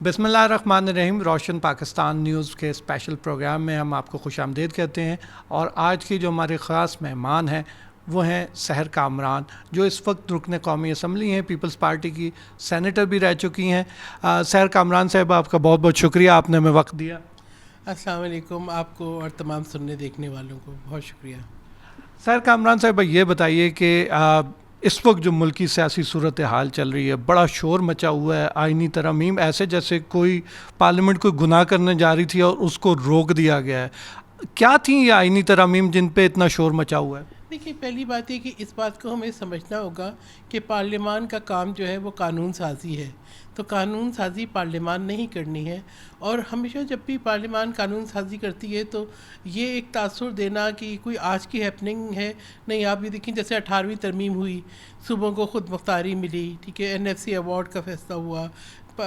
بسم اللہ الرحمن الرحیم. روشن پاکستان نیوز کے اسپیشل پروگرام میں ہم آپ کو خوش آمدید کہتے ہیں. اور آج کی جو ہمارے خاص مہمان ہیں وہ ہیں سحر کامران، جو اس وقت رکن قومی اسمبلی ہیں، پیپلز پارٹی کی سینیٹر بھی رہ چکی ہیں. سحر کامران صاحب، آپ کا بہت بہت شکریہ، آپ نے ہمیں وقت دیا. السلام علیکم، آپ کو اور تمام سننے دیکھنے والوں کو بہت شکریہ. سحر کامران صاحب، یہ بتائیے کہ اس وقت جو ملکی سیاسی صورتحال چل رہی ہے، بڑا شور مچا ہوا ہے. آئینی ترامیم ایسے جیسے کوئی پارلیمنٹ کوئی گناہ کرنے جا رہی تھی اور اس کو روک دیا گیا ہے. کیا تھیں یہ آئینی ترامیم جن پہ اتنا شور مچا ہوا ہے؟ دیکھیے، پہلی بات یہ کہ اس بات کو ہمیں سمجھنا ہوگا کہ پارلیمان کا کام جو ہے وہ قانون سازی ہے. تو قانون سازی پارلیمان نہیں کرنی ہے، اور ہمیشہ جب بھی پارلیمان قانون سازی کرتی ہے تو یہ ایک تاثر دینا کہ کوئی آج کی ہیپننگ ہے نہیں. آپ یہ دیکھیں، جیسے 18ویں ترمیم ہوئی، صوبوں کو خود مختاری ملی، ٹھیک ہے، NFC ایوارڈ کا فیصلہ ہوا،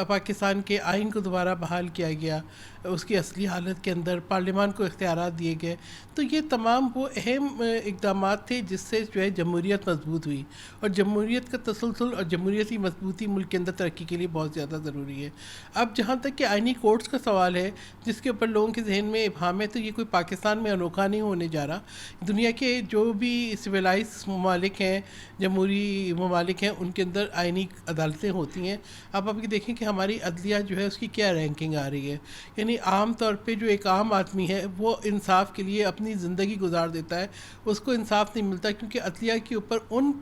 پاکستان کے آئین کو دوبارہ بحال کیا گیا، اس کی اصلی حالت کے اندر پارلیمان کو اختیارات دیے گئے. تو یہ تمام وہ اہم اقدامات تھے جس سے جو ہے جمہوریت مضبوط ہوئی، اور جمہوریت کا تسلسل اور جمہوریتی مضبوطی ملک کے اندر ترقی کے لیے بہت زیادہ ضروری ہے. اب جہاں تک کہ آئینی کورٹس کا سوال ہے جس کے اوپر لوگوں کے ذہن میں ابہام ہے، تو یہ کوئی پاکستان میں انوکھا نہیں ہونے جا رہا. دنیا کے جو بھی سویلائز ممالک ہیں، جمہوری ممالک ہیں، ان کے اندر آئینی عدالتیں ہوتی ہیں. اب آپ یہ دیکھیں کہ ہماری عدلیہ جو ہے اس کی کیا رینکنگ آ رہی ہے. یعنی عام طور پہ جو ایک عام آدمی ہے وہ انصاف کے لیے اپنی زندگی گزار دیتا ہے، اس کو انصاف نہیں ملتا، کیونکہ عدلیہ کے اوپر ان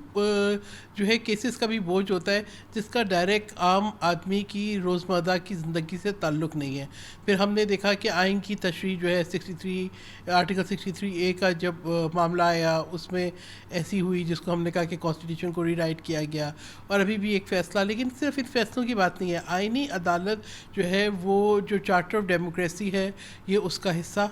جو ہے کیسز کا بھی بوجھ ہوتا ہے جس کا ڈائریکٹ عام آدمی کی روزمرہ کی زندگی سے تعلق نہیں ہے. پھر ہم نے دیکھا کہ آئین کی تشریح جو ہے آرٹیکل 63A کا جب معاملہ آیا، اس میں ایسی ہوئی جس کو ہم نے کہا کہ کانسٹیٹیوشن کو ری رائٹ کیا گیا، اور ابھی بھی ایک فیصلہ. لیکن صرف ان فیصلوں کی بات نہیں ہے، آئینی عدالت جو ہے وہ جو چارٹر آف ڈیموکریسی ہے یہ اس کا حصہ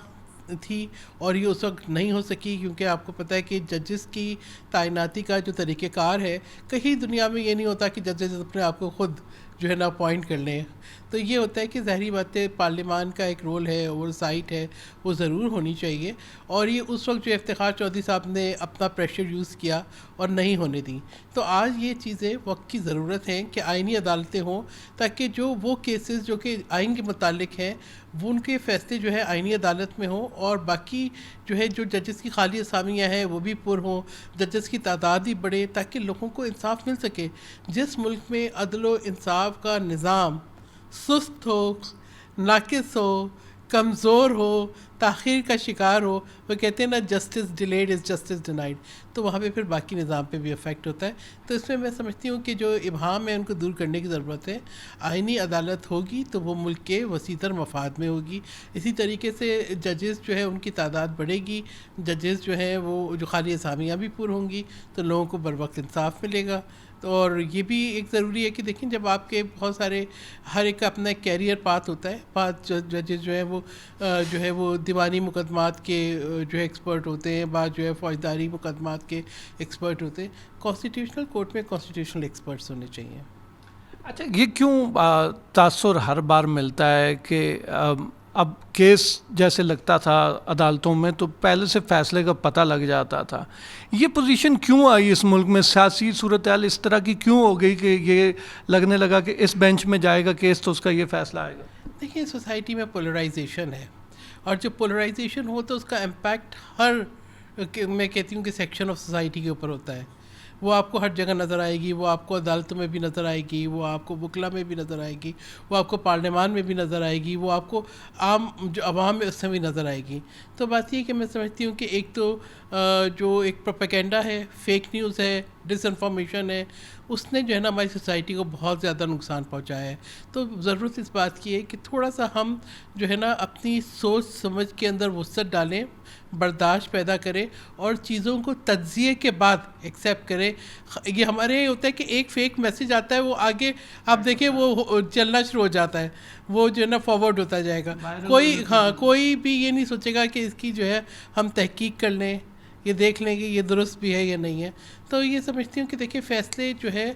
تھی، اور یہ اس وقت نہیں ہو سکی کیونکہ آپ کو پتہ ہے کہ ججز کی تعیناتی کا جو طریقہ کار ہے، کہیں دنیا میں یہ نہیں ہوتا کہ ججز اپنے آپ کو خود جو ہے نا اپوائنٹ کر لیں. تو یہ ہوتا ہے کہ ظاہری بات ہے، پارلیمان کا ایک رول ہے، اوور سائٹ ہے، وہ ضرور ہونی چاہیے. اور یہ اس وقت جو افتخار چودھری صاحب نے اپنا پریشر یوز کیا اور نہیں ہونے دیں. تو آج یہ چیزیں وقت کی ضرورت ہیں کہ آئینی عدالتیں ہوں، تاکہ جو وہ کیسز جو کہ آئین کے متعلق ہیں وہ ان کے فیصلے جو ہے آئینی عدالت میں ہوں، اور باقی جو ہے جو ججز کی خالی اسامیاں ہیں وہ بھی پر ہوں، ججز کی تعداد بھی بڑھے، تاکہ لوگوں کو انصاف مل سکے. جس ملک میں عدل و انصاف کا نظام سست ہو، ناقص ہو، کمزور ہو، تاخیر کا شکار ہو، وہ کہتے ہیں نا justice delayed is justice denied, تو وہاں پہ پھر باقی نظام پہ بھی افیکٹ ہوتا ہے. تو اس میں سمجھتی ہوں کہ جو ابہام ہے ان کو دور کرنے کی ضرورت ہے. آئینی عدالت ہوگی تو وہ ملک کے وسیع تر مفاد میں ہوگی. اسی طریقے سے ججز جو ہے ان کی تعداد بڑھے گی، ججز جو ہیں وہ جو خالی اسامیاں بھی پر ہوں گی، تو لوگوں کو بروقت انصاف ملے گا. تو اور یہ بھی ایک ضروری ہے کہ دیکھیں، جب آپ کے بہت سارے ہر ایک کا اپنا ایک کیریئر پاتھ ہوتا ہے. بعض ججز جو ہیں وہ جو ہے وہ دیوانی مقدمات کے جو ہے ایکسپرٹ ہوتے ہیں، بعض جو ہے فوجداری مقدمات کے ایکسپرٹ ہوتے ہیں. کانسٹیٹیوشنل کورٹ میں کانسٹیٹیوشنل ایکسپرٹس ہونے چاہیے. اچھا، یہ کیوں تاثر ہر بار ملتا ہے کہ اب کیس جیسے لگتا تھا عدالتوں میں تو پہلے سے فیصلے کا پتہ لگ جاتا تھا؟ یہ پوزیشن کیوں آئی اس ملک میں؟ سیاسی صورتحال اس طرح کی کیوں ہو گئی کہ یہ لگنے لگا کہ اس بینچ میں جائے گا کیس تو اس کا یہ فیصلہ آئے گا؟ دیکھیے، سوسائٹی میں پولرائزیشن ہے، اور جب پولرائزیشن ہو تو اس کا امپیکٹ ہر میں کہتی ہوں کہ سیکشن آف سوسائٹی کے اوپر ہوتا ہے. وہ آپ کو ہر جگہ نظر آئے گی، وہ آپ کو عدالتوں میں بھی نظر آئے گی، وہ آپ کو وکلا میں بھی نظر آئے گی، وہ آپ کو پارلیمان میں بھی نظر آئے گی، وہ آپ کو عام جو عوام میں اس میں بھی نظر آئے گی. تو بات یہ کہ میں سمجھتی ہوں کہ ایک تو جو ایک پروپیگنڈا ہے، فیک نیوز ہے، ڈس انفارمیشن ہے، اس نے جو ہے نا ہماری سوسائٹی کو بہت زیادہ نقصان پہنچایا ہے. تو ضرورت اس بات کی ہے کہ تھوڑا سا ہم جو ہے نا اپنی سوچ سمجھ کے اندر وسعت ڈالیں، برداشت پیدا کریں، اور چیزوں کو تجزیے کے بعد ایکسیپٹ کریں. یہ ہمارے یہ ہوتا ہے کہ ایک فیک میسج آتا ہے، وہ آگے آپ دیکھیں وہ چلنا شروع ہو جاتا ہے، وہ جو ہے نا فارورڈ ہوتا جائے گا. کوئی بھی یہ نہیں سوچے گا کہ اس کی جو ہے ہم تحقیق کر لیں، یہ دیکھ لیں کہ یہ درست بھی ہے یا نہیں ہے. تو یہ سمجھتی ہوں کہ دیکھیں، فیصلے جو ہے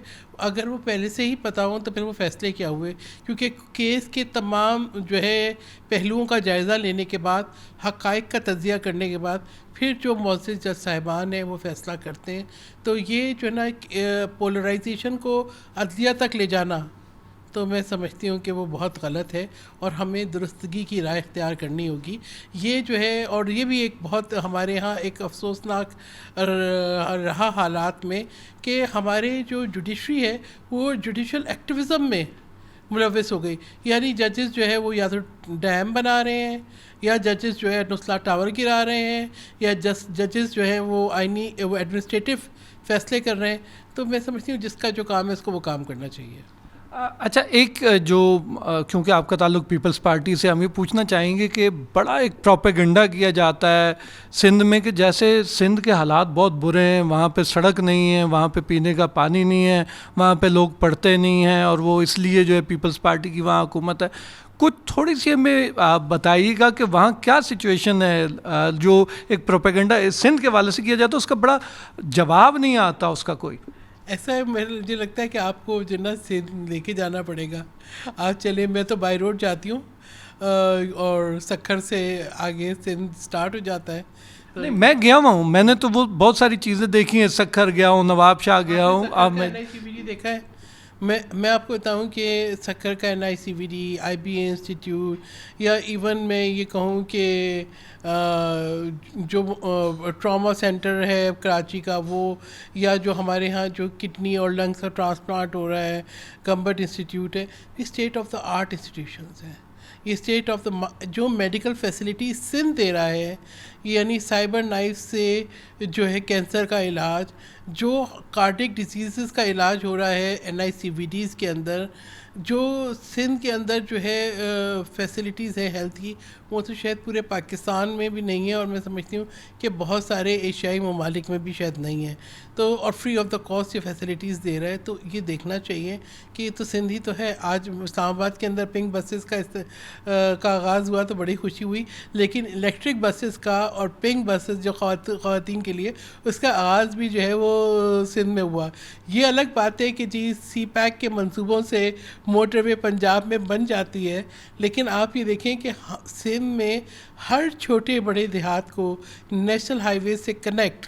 اگر وہ پہلے سے ہی پتہ ہوں تو پھر وہ فیصلے کیا ہوئے، کیونکہ کیس کے تمام جو ہے پہلوؤں کا جائزہ لینے کے بعد، حقائق کا تجزیہ کرنے کے بعد پھر جو معزز جج صاحبان ہیں وہ فیصلہ کرتے ہیں. تو یہ جو ہے نا پولرائزیشن کو عدلیہ تک لے جانا تو میں سمجھتی ہوں کہ وہ بہت غلط ہے اور ہمیں درستگی کی رائے اختیار کرنی ہوگی. یہ جو ہے، اور یہ بھی ایک بہت ہمارے ہاں ایک افسوسناک رہا حالات میں کہ ہمارے جو جوڈیشری ہے وہ جوڈیشل ایکٹیویزم میں ملوث ہو گئی. یعنی ججز جو ہے وہ یا تو ڈیم بنا رہے ہیں، یا ججز جو ہے نسلا ٹاور گرا رہے ہیں، یا ججز جو ہیں وہ آئینی وہ ایڈمنسٹریٹو فیصلے کر رہے ہیں. تو میں سمجھتی ہوں جس کا جو کام ہے اس کو وہ کام کرنا چاہیے. اچھا، ایک جو کیونکہ آپ کا تعلق پیپلز پارٹی سے، ہم یہ پوچھنا چاہیں گے کہ بڑا ایک پروپیگنڈا کیا جاتا ہے سندھ میں کہ جیسے سندھ کے حالات بہت برے ہیں، وہاں پہ سڑک نہیں ہے، وہاں پہ پینے کا پانی نہیں ہے، وہاں پہ لوگ پڑھتے نہیں ہیں، اور وہ اس لیے جو ہے پیپلز پارٹی کی وہاں حکومت ہے. کچھ تھوڑی سی ہمیں آپ بتائیے گا کہ وہاں کیا سچویشن ہے. جو ایک پروپیگنڈا سندھ کے والے سے کیا جاتا ہے اس کا بڑا جواب نہیں آتا اس کا کوئی. ایسا ہے، مجھے لگتا ہے کہ آپ کو جو نا سندھ لے کے جانا پڑے گا. آپ چلے، میں تو بائی روڈ جاتی ہوں اور سکھر سے آگے سندھ سٹارٹ ہو جاتا ہے. نہیں، میں گیا ہوا ہوں، میں نے تو وہ بہت ساری چیزیں دیکھی ہیں. سکھر گیا ہوں، نواب شاہ گیا ہوں. اب میں دیکھا ہے. میں آپ کو بتاؤں کہ سکھر کا NICVD، IBA انسٹیٹیوٹ، یا ایون میں یہ کہوں کہ جو ٹراما سینٹر ہے کراچی کا وہ، یا جو ہمارے ہاں جو کڈنی اور لنگس کا ٹرانسپلانٹ ہو رہا ہے گمبٹ انسٹیٹیوٹ ہے، یہ state of the art institutions ہیں. یہ اسٹیٹ آف دا جو میڈیکل فیسلٹی سندھ دے رہا ہے، یعنی سائبر نائف سے جو ہے کینسر کا علاج، جو کارڈک ڈیزیزز کا علاج ہو رہا ہے NICVDs کے اندر، جو سندھ کے اندر جو ہے فیسلٹیز ہیں ہیلتھ کی، وہ تو شاید پورے پاکستان میں بھی نہیں ہے، اور میں سمجھتی ہوں کہ بہت سارے ایشیائی ممالک میں بھی شاید نہیں ہے. تو اور فری آف دا کاسٹ یہ فیسلٹیز دے رہا ہے. تو یہ دیکھنا چاہیے کہ یہ تو سندھ ہی تو ہے. آج اسلام آباد کے اندر پنک بسز کا آغاز ہوا تو بڑی خوشی ہوئی، لیکن الیکٹرک بسز کا اور پنک بسز جو خواتین کے لیے، اس کا آغاز بھی جو ہے وہ سندھ میں ہوا. یہ الگ بات ہے کہ جی CPAC کے منصوبوں سے موٹر وے پنجاب میں بن جاتی ہے، لیکن آپ یہ دیکھیں کہ سندھ میں ہر چھوٹے بڑے دیہات کو نیشنل ہائی وے سے کنیکٹ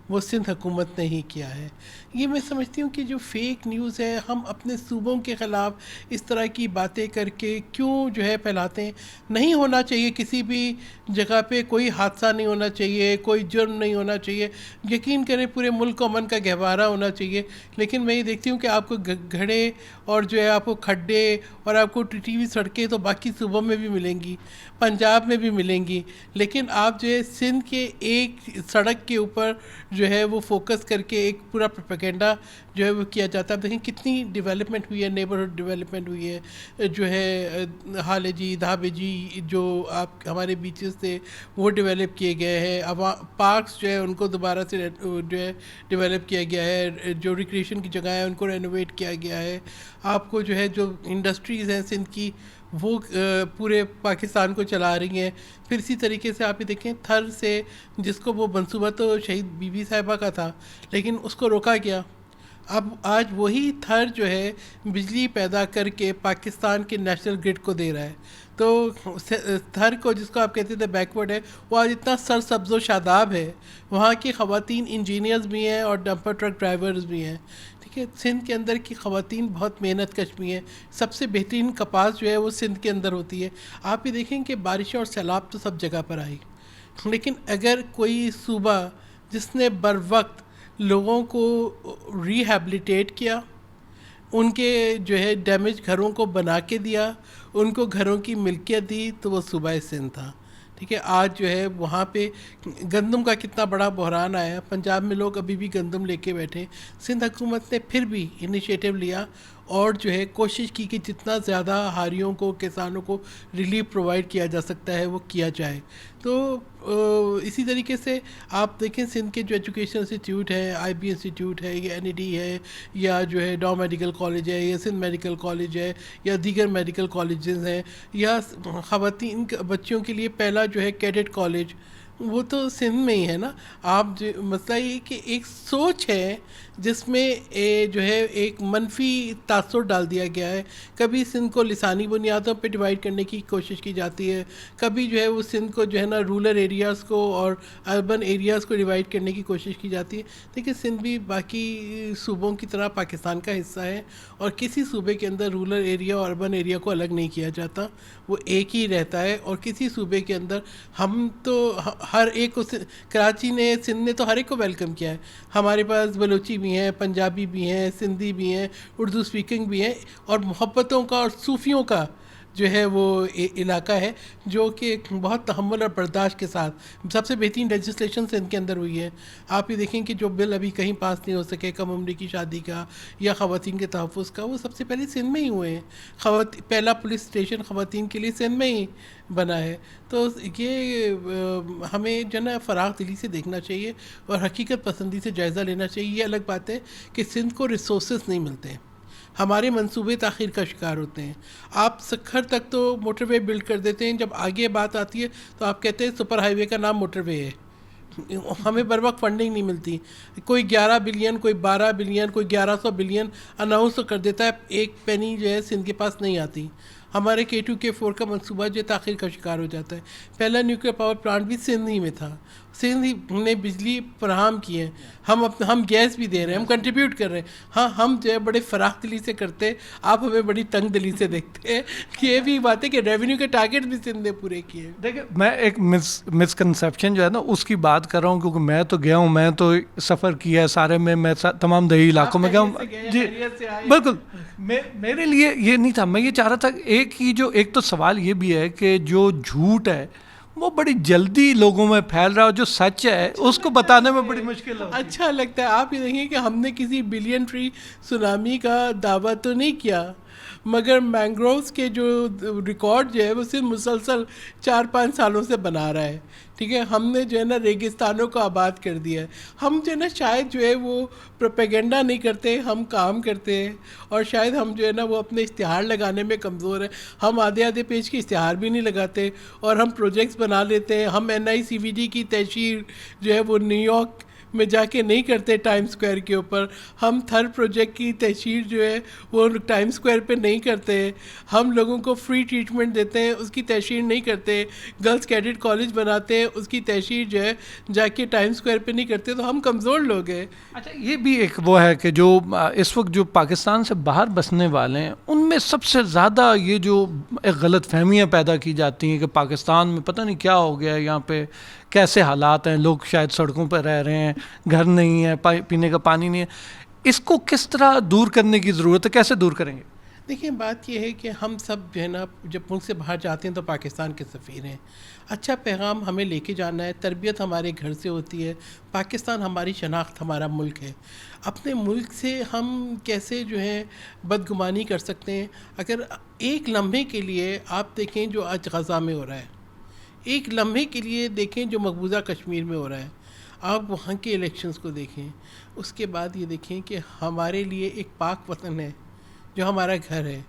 وہ سندھ حکومت نے ہی کیا ہے. یہ میں سمجھتی ہوں کہ جو فیک نیوز ہے، ہم اپنے صوبوں کے خلاف اس طرح کی باتیں کر کے کیوں جو ہے پھیلاتے ہیں. نہیں ہونا چاہیے، کسی بھی جگہ پہ کوئی حادثہ نہیں ہونا چاہیے، کوئی جرم نہیں ہونا چاہیے. یقین کریں پورے ملک کو امن کا گہوارہ ہونا چاہیے. لیکن میں یہ دیکھتی ہوں کہ آپ کو گھڑے اور جو ہے آپ کو کھڈے اور آپ کو ٹوٹی ہوئی سڑکیں تو باقی صوبوں میں بھی ملیں گی، پنجاب میں بھی ملیں گی، لیکن آپ جو ہے سندھ کے ایک سڑک کے اوپر جو ہے وہ فوکس کر کے ایک پورا پروپیگنڈا جو ہے وہ کیا جاتا ہے. دیکھیں کتنی ڈیولپمنٹ ہوئی ہے، نیبرہڈ ڈیولپمنٹ ہوئی ہے، جو ہے حالے جی، دھابے جی، جو آپ ہمارے بیچز تھے وہ ڈیولپ کیے گئے ہیں. پارکس جو ہے ان کو دوبارہ سے جو ہے ڈیولپ کیا گیا ہے، جو ریکریشن کی جگہ ہے ان کو رینوویٹ کیا گیا ہے. آپ کو جو ہے جو انڈسٹریز ہیں سندھ کی وہ پورے پاکستان کو چلا رہی ہیں. پھر اسی طریقے سے آپ یہ دیکھیں تھر سے، جس کو وہ منصوبہ تو شہید بی بی صاحبہ کا تھا لیکن اس کو روکا گیا. اب آج وہی تھر جو ہے بجلی پیدا کر کے پاکستان کے نیشنل گرڈ کو دے رہا ہے. تو تھر کو، جس کو آپ کہتے تھے بیکورڈ ہے، وہ آج اتنا سرسبز و شاداب ہے. وہاں کی خواتین انجینئرز بھی ہیں اور ڈمپر ٹرک ڈرائیورز بھی ہیں. سندھ کے اندر کی خواتین بہت محنت کش بھی ہیں. سب سے بہترین کپاس جو ہے وہ سندھ کے اندر ہوتی ہے. آپ یہ دیکھیں کہ بارشیں اور سیلاب تو سب جگہ پر آئی، لیکن اگر کوئی صوبہ جس نے بر وقت لوگوں کو ریہیبلیٹیٹ کیا، ان کے جو ہے ڈیمیج گھروں کو بنا کے دیا، ان کو گھروں کی ملکیت دی، تو وہ صوبہ سندھ تھا. ٹھیک ہے. آج جو ہے وہاں پہ گندم کا کتنا بڑا بحران آیا، پنجاب میں لوگ ابھی بھی گندم لے کے بیٹھے. سندھ حکومت نے پھر بھی انیشیٹو لیا اور جو ہے کوشش کی کہ جتنا زیادہ ہاریوں کو، کسانوں کو ریلیف پرووائڈ کیا جا سکتا ہے وہ کیا جائے. تو اسی طریقے سے آپ دیکھیں سندھ کے جو ایجوکیشن انسٹیٹیوٹ ہے، IB انسٹیٹیوٹ ہے، یا NED ہے، یا جو ہے ڈاؤ میڈیکل کالج ہے، یا سندھ میڈیکل کالج ہے، یا دیگر میڈیکل کالجز ہیں، یا خواتین بچیوں کے لیے پہلا جو ہے کیڈٹ کالج، وہ تو سندھ میں ہی ہے نا. آپ جو مسئلہ یہ کہ ایک سوچ ہے جس میں جو ہے ایک منفی تاثر ڈال دیا گیا ہے. کبھی سندھ کو لسانی بنیادوں پہ ڈیوائڈ کرنے کی کوشش کی جاتی ہے, کبھی جو ہے وہ سندھ کو جو ہے نا رورل ایریاز کو اور اربن ایریاز کو ڈیوائڈ کرنے کی کوشش کی جاتی ہے. لیکن سندھ بھی باقی صوبوں کی طرح پاکستان کا حصہ ہے, اور کسی صوبے کے اندر رورل ایریا اور اربن ایریا کو الگ نہیں کیا جاتا, وہ ایک ہی رہتا ہے. اور کسی صوبے کے اندر ہم تو ہر ایک کو, کراچی نے, سندھ نے تو ہر ایک کو ویلکم کیا ہے. ہمارے پاس بلوچی بھی ہیں, پنجابی بھی ہیں, سندھی بھی ہیں, اردو اسپیکنگ بھی ہیں, اور محبتوں کا اور صوفیوں کا جو ہے وہ علاقہ ہے, جو کہ بہت تحمل اور برداشت کے ساتھ سب سے بہترین لیجسلیشن سندھ کے اندر ہوئی ہے. آپ یہ دیکھیں کہ جو بل ابھی کہیں پاس نہیں ہو سکے کم عمری کی شادی کا یا خواتین کے تحفظ کا, وہ سب سے پہلے سندھ میں ہی ہوئے ہیں. پہلا پولیس اسٹیشن خواتین کے لیے سندھ میں ہی بنا ہے. تو یہ ہمیں جو ہے نا فراغ دلی سے دیکھنا چاہیے اور حقیقت پسندی سے جائزہ لینا چاہیے. یہ الگ بات ہے کہ سندھ کو ریسورسز نہیں ملتے, ہمارے منصوبے تاخیر کا شکار ہوتے ہیں. آپ سکھر تک تو موٹر وے بلڈ کر دیتے ہیں, جب آگے بات آتی ہے تو آپ کہتے ہیں سپر ہائی وے کا نام موٹر وے ہے. ہمیں بر وقت فنڈنگ نہیں ملتی. کوئی 11 بلین, کوئی 12 بلین, کوئی 1100 بلین اناؤنس تو کر دیتا ہے, ایک پینی جو ہے سندھ کے پاس نہیں آتی. ہمارے K2 K4 کا منصوبہ جو تاخیر کا شکار ہو جاتا ہے. پہلا نیوکلیئر پاور پلانٹ بھی سندھ ہی میں تھا, سندھ ہی نے بجلی فراہم کی ہے. ہم گیس بھی دے رہے ہیں, ہم کنٹریبیوٹ کر رہے ہیں. ہاں, ہم جو ہے بڑے فراخ دلی سے کرتے, آپ ہمیں بڑی تنگ دلی سے دیکھتے ہیں. یہ بھی بات ہے کہ ریونیو کے ٹارگیٹ بھی سندھ نے پورے کیے. دیکھیں, میں ایک مسکنسیپشن جو ہے نا اس کی بات کر رہا ہوں, کیونکہ میں تو گیا ہوں, میں تو سفر کیا ہے سارے میں تمام دیہی علاقوں میں گیا ہوں. جی بالکل, میرے لیے یہ نہیں تھا. میں یہ چاہ رہا تھا ایک تو سوال یہ بھی ہے کہ جو جھوٹ ہے وہ بڑی جلدی لوگوں میں پھیل رہا ہے, جو سچ ہے اس کو بتانے میں بڑی مشکل ہے. اچھا لگتا ہے. آپ یہ دیکھیں کہ ہم نے کسی بلین ٹری سونامی کا دعویٰ تو نہیں کیا, مگر مینگرووز کے جو ریکارڈ جو ہے وہ صرف مسلسل 4-5 سالوں سے بنا رہا ہے. ٹھیک ہے, ہم نے جو ہے نا ریگستانوں کو آباد کر دیا ہے. ہم جو ہے نا شاید جو ہے وہ پروپیگنڈا نہیں کرتے, ہم کام کرتے ہیں. اور شاید ہم جو ہے نا وہ اپنے اشتہار لگانے میں کمزور ہیں. ہم آدھے پیج کے اشتہار بھی نہیں لگاتے, اور ہم پروجیکٹس بنا لیتے ہیں. ہم NICVD کی تشہیر جو ہے وہ نیو یارک میں جا کے نہیں کرتے ٹائم اسکوائر کے اوپر. ہم تھر پروجیکٹ کی تشہیر جو ہے وہ ٹائم اسکوائر پہ نہیں کرتے. ہم لوگوں کو فری ٹریٹمنٹ دیتے ہیں, اس کی تشہیر نہیں کرتے. گرلس کیڈٹ کالج بناتے ہیں, اس کی تشہیر جو ہے جا کے ٹائم اسکوائر پہ نہیں کرتے. تو ہم کمزور لوگ ہیں. اچھا, یہ بھی ایک وہ ہے کہ جو اس وقت جو پاکستان سے باہر بسنے والے ہیں ان میں سب سے زیادہ یہ جو ایک غلط فہمیاں پیدا کی جاتی ہیں کہ پاکستان میں پتہ نہیں کیا ہو گیا ہے, یہاں پہ کیسے حالات ہیں, لوگ شاید سڑکوں پہ رہ رہے ہیں, گھر نہیں ہے, پینے کا پانی نہیں ہے. اس کو کس طرح دور کرنے کی ضرورت ہے, کیسے دور کریں گے؟ دیکھیں, بات یہ ہے کہ ہم سب جو ہے نا جب ملک سے باہر جاتے ہیں تو پاکستان کے سفیر ہیں. اچھا پیغام ہمیں لے کے جانا ہے. تربیت ہمارے گھر سے ہوتی ہے. پاکستان ہماری شناخت, ہمارا ملک ہے. اپنے ملک سے ہم کیسے جو ہے بدگمانی کر سکتے ہیں؟ اگر ایک لمحے کے لیے آپ دیکھیں جو آج غزہ میں ہو رہا ہے, ایک لمحے کے لیے دیکھیں جو مقبوضہ کشمیر میں ہو رہا ہے, آپ وہاں کے الیکشنز کو دیکھیں. اس کے بعد یہ دیکھیں کہ ہمارے لیے ایک پاک وطن ہے جو ہمارا گھر ہے,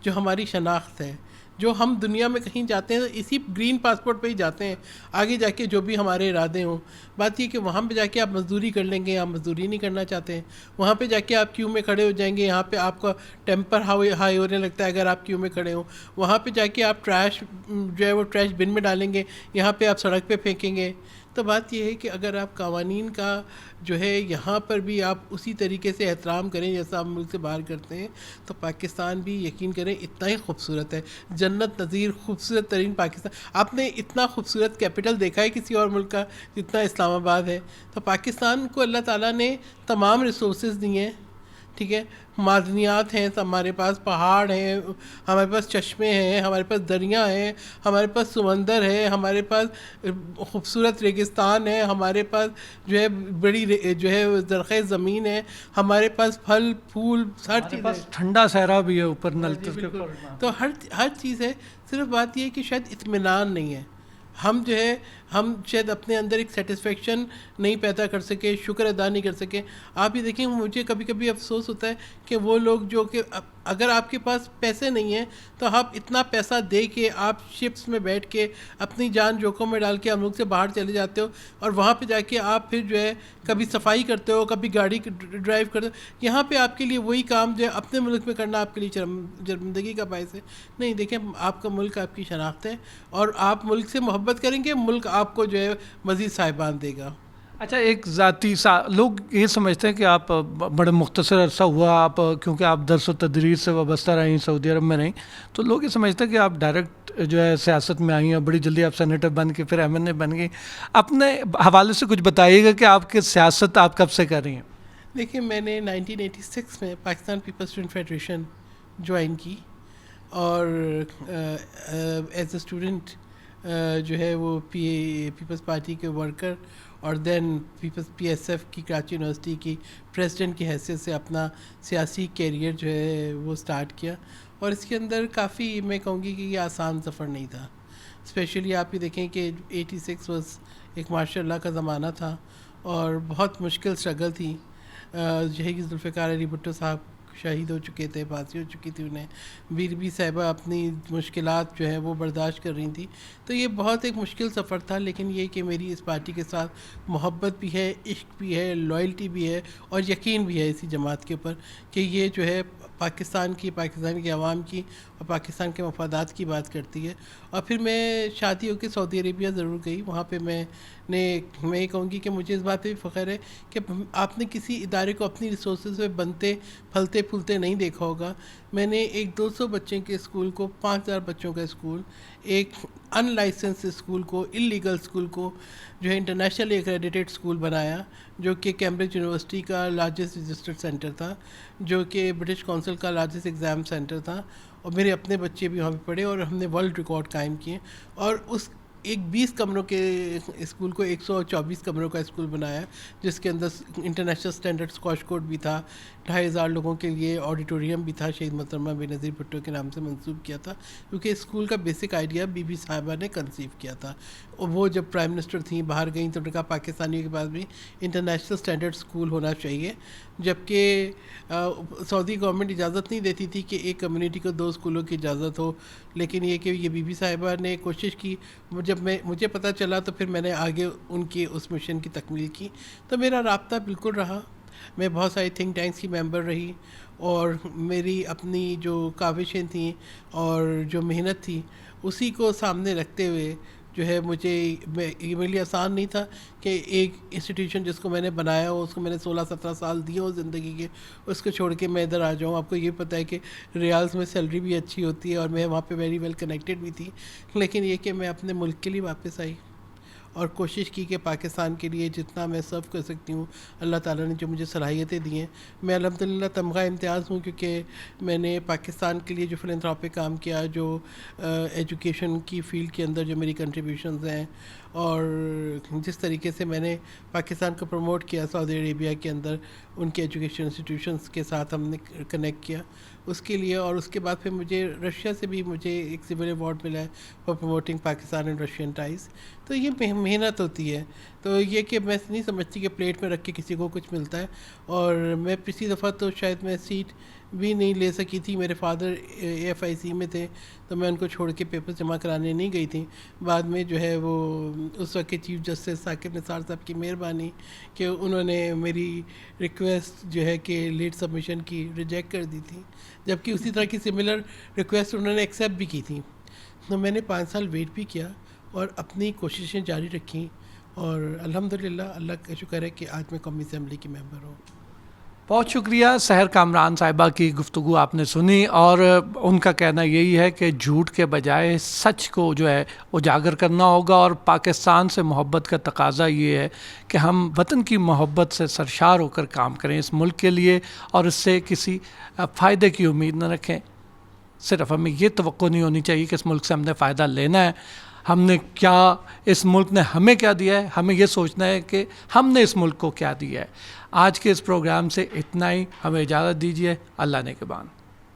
جو ہماری شناخت ہے, جو ہم دنیا میں کہیں جاتے ہیں اسی گرین پاسپورٹ پہ ہی جاتے ہیں, آگے جا کے جو بھی ہمارے ارادے ہوں. بات یہ کہ وہاں پہ جا کے آپ مزدوری کر لیں گے, آپ مزدوری نہیں کرنا چاہتے ہیں. وہاں پہ جا کے آپ کیو میں کھڑے ہو جائیں گے, یہاں پہ آپ کا ٹیمپر ہائی ہونے لگتا ہے اگر آپ کیو میں کھڑے ہوں. وہاں پہ جا کے آپ ٹریش جو ہے وہ ٹریش بن میں ڈالیں گے, یہاں پہ آپ سڑک پہ پھینکیں گے. تو بات یہ ہے کہ اگر آپ قوانین کا جو ہے یہاں پر بھی آپ اسی طریقے سے احترام کریں جیسا آپ ملک سے باہر کرتے ہیں, تو پاکستان بھی یقین کریں اتنا ہی خوبصورت ہے, جنت نظیر خوبصورت ترین پاکستان. آپ نے اتنا خوبصورت کیپٹل دیکھا ہے کسی اور ملک کا جتنا اسلام آباد ہے؟ تو پاکستان کو اللہ تعالیٰ نے تمام ریسورسز دیے ہیں. ٹھیک ہے, معدنیات ہیں ہمارے پاس, پہاڑ ہیں ہمارے پاس, چشمے ہیں ہمارے پاس, دریا ہیں ہمارے پاس, سمندر ہے ہمارے پاس, خوبصورت ریگستان ہے ہمارے پاس, جو ہے بڑی جو ہے زرخیز زمین ہے ہمارے پاس, پھل پھول ہر چیز ہے, ٹھنڈا صحرا بھی ہے اوپر نلچسپ کے اوپر. تو ہر چیز ہے. صرف بات یہ ہے کہ شاید اطمینان نہیں ہے. ہم جو ہے ہم شاید اپنے اندر ایک سیٹسفیکشن نہیں پیدا کر سکے, شکر ادا نہیں کر سکے. آپ یہ دیکھیں, مجھے کبھی کبھی افسوس ہوتا ہے کہ وہ لوگ جو کہ اگر آپ کے پاس پیسے نہیں ہیں تو آپ اتنا پیسہ دے کے آپ شپس میں بیٹھ کے اپنی جان جوکھم میں ڈال کے ہم لوگ سے باہر چلے جاتے ہو اور وہاں پہ جا کے آپ پھر جو ہے کبھی صفائی کرتے ہو, کبھی گاڑی ڈرائیو کرتے ہو. یہاں پہ آپ کے لیے وہی کام جو ہے اپنے ملک میں کرنا آپ کے لیے شرمندگی کا باعث ہے. نہیں, دیکھیں, آپ کا ملک آپ کی شناخت ہے اور آپ ملک سے محبت کریں گے, ملک آپ کو جو ہے مزید صاحبان دے گا. اچھا, ایک ذاتی لوگ یہ سمجھتے ہیں کہ آپ بڑے مختصر عرصہ ہوا آپ, کیونکہ آپ درس و تدریس سے وابستہ رہیں, سعودی عرب میں رہیں, تو لوگ یہ سمجھتے ہیں کہ آپ ڈائریکٹ جو ہے سیاست میں آئی ہیں, بڑی جلدی آپ سینیٹر بن کے پھر ایم این اے بن گئی. اپنے حوالے سے کچھ بتائیے گا کہ آپ کی سیاست آپ کب سے کر رہی ہیں؟ دیکھیں, میں نے 1986 میں پاکستان پیپلز اسٹوڈنٹ فیڈریشن جوائن کی اور ایز اے اسٹوڈنٹ جو ہے وہ پیپلز پارٹی کے ورکر اور دین پی ایس ایف کی کراچی یونیورسٹی کی پریزیڈنٹ کی حیثیت سے اپنا سیاسی کیریئر جو ہے وہ سٹارٹ کیا. اور اس کے اندر کافی, میں کہوں گی کہ یہ آسان سفر نہیں تھا. اسپیشلی آپ یہ دیکھیں کہ 86 واز ایک ماشاء اللہ کا زمانہ تھا اور بہت مشکل اسٹرگل تھی. شہید ذوالفقار علی بھٹو صاحب شہید ہو چکے تھے, پھانسی ہو چکی تھی انہیں, بی صاحبہ اپنی مشکلات جو ہیں وہ برداشت کر رہی تھیں. تو یہ بہت ایک مشکل سفر تھا, لیکن یہ کہ میری اس پارٹی کے ساتھ محبت بھی ہے, عشق بھی ہے, لائلٹی بھی ہے اور یقین بھی ہے اسی جماعت کے اوپر کہ یہ جو ہے پاکستان کے عوام کی اور پاکستان کے مفادات کی بات کرتی ہے. اور پھر میں شادی ہو کے سعودی عربیہ ضرور گئی. وہاں پہ میں یہ کہوں گی کہ مجھے اس بات پہ بھی فخر ہے کہ آپ نے کسی ادارے کو اپنی ریسورسز میں بنتے پھلتے پھولتے نہیں دیکھا ہوگا. میں نے ایک 200 بچے کے اسکول کو, 5000 بچوں کا اسکول, ایک ان لائسنس اسکول کو, انلیگل اسکول کو جو ہے انٹرنیشنلی ایکریڈیٹیڈ اسکول بنایا, جو کہ کیمبرج یونیورسٹی کا لارجسٹ رجسٹرڈ سینٹر تھا, جو کہ برٹش کونسل کا لارجسٹ ایگزام سینٹر تھا, اور میرے اپنے بچے بھی وہاں پہ پڑھے اور ہم نے ورلڈ ریکارڈ قائم کیے. اور اس ایک 20 کمروں کے اسکول کو 124 کمروں کا اسکول بنایا, جس کے اندر انٹرنیشنل اسٹینڈرڈ اسکواش کورٹ بھی تھا, 2500 لوگوں کے لیے آڈیٹوریم بھی تھا, شہید محترمہ بے نظیر بھٹو کے نام سے منسوب کیا تھا, کیونکہ اسکول کا بیسک آئیڈیا بی صاحبہ نے کنسیو کیا تھا. اور وہ جب پرائم منسٹر تھیں, باہر گئیں, تو انہوں نے کہا پاکستانیوں کے پاس بھی انٹرنیشنل اسٹینڈرڈ اسکول ہونا چاہیے. جبکہ سعودی گورنمنٹ اجازت نہیں دیتی تھی کہ ایک کمیونٹی کو 2 اسکولوں کی اجازت ہو, لیکن یہ کہ یہ بی صاحبہ نے کوشش کی. جب مجھے پتہ چلا تو پھر میں نے آگے ان کی اس مشن کی تکمیل کی. تو میرا رابطہ بالکل رہا, میں بہت ساری تھنک ٹینکس کی ممبر رہی, اور میری اپنی جو کاوشیں تھیں اور جو محنت تھی اسی کو سامنے رکھتے ہوئے جو ہے یہ میرے لیے آسان نہیں تھا کہ ایک انسٹیٹیوشن جس کو میں نے بنایا ہو, اس کو میں نے 16-17 سال دیے ہو زندگی کے, اس کو چھوڑ کے میں ادھر آ جاؤں. آپ کو یہ پتہ ہے کہ ریالز میں سیلری بھی اچھی ہوتی ہے اور میں وہاں پہ ویری ویل کنیکٹڈ بھی تھی, لیکن یہ کہ میں اپنے ملک کے لیے واپس آئی اور کوشش کی کہ پاکستان کے لیے جتنا میں سرو کر سکتی ہوں, اللہ تعالیٰ نے جو مجھے صلاحیتیں دی ہیں. میں الحمدللہ تمغہ امتیاز ہوں, کیونکہ میں نے پاکستان کے لیے جو فلنتھراپک کام کیا, جو ایجوکیشن کی فیلڈ کے اندر جو میری کنٹریبیوشنز ہیں, اور جس طریقے سے میں نے پاکستان کو پروموٹ کیا سعودی عربیہ کے اندر, ان کے ایجوکیشن انسٹیٹیوشنز کے ساتھ ہم نے کنیکٹ کیا اس کے لیے. اور اس کے بعد پھر مجھے رشیا سے بھی مجھے ایک سول ایوارڈ ملا ہے for promoting Pakistan and Russian ties. تو یہ محنت ہوتی ہے. تو یہ کہ میں نہیں سمجھتی کہ پلیٹ میں رکھ کے کسی کو کچھ ملتا ہے. اور میں پچھلی دفعہ تو شاید میں سیٹ بھی نہیں لے سکی تھی, میرے فادر AFIC میں تھے, تو میں ان کو چھوڑ کے پیپر جمع کرانے نہیں گئی تھی. بعد میں جو ہے وہ اس وقت کے چیف جسٹس ثاقب نثار صاحب کی مہربانی کہ انہوں نے میری ریکویسٹ جو ہے کہ لیٹ سبمیشن کی ریجیکٹ کر دی تھی, جبکہ اسی طرح کی سملر ریکویسٹ انہوں نے ایکسیپٹ بھی کی تھی. تو میں نے 5 سال ویٹ بھی کیا اور اپنی کوششیں جاری رکھیں, اور الحمدللہ اللہ کا شکر ہے کہ آج میں قومی اسمبلی کی ممبر ہوں. بہت شکریہ. سحر کامران صاحبہ کی گفتگو آپ نے سنی, اور ان کا کہنا یہی ہے کہ جھوٹ کے بجائے سچ کو جو ہے اجاگر کرنا ہوگا, اور پاکستان سے محبت کا تقاضا یہ ہے کہ ہم وطن کی محبت سے سرشار ہو کر کام کریں اس ملک کے لیے, اور اس سے کسی فائدے کی امید نہ رکھیں. صرف ہمیں یہ توقع نہیں ہونی چاہیے کہ اس ملک سے ہم نے فائدہ لینا ہے. ہم نے کیا, اس ملک نے ہمیں کیا دیا ہے, ہمیں یہ سوچنا ہے کہ ہم نے اس ملک کو کیا دیا ہے. آج کے اس پروگرام سے اتنا ہی, ہمیں اجازت دیجیے. اللہ نے کے بان.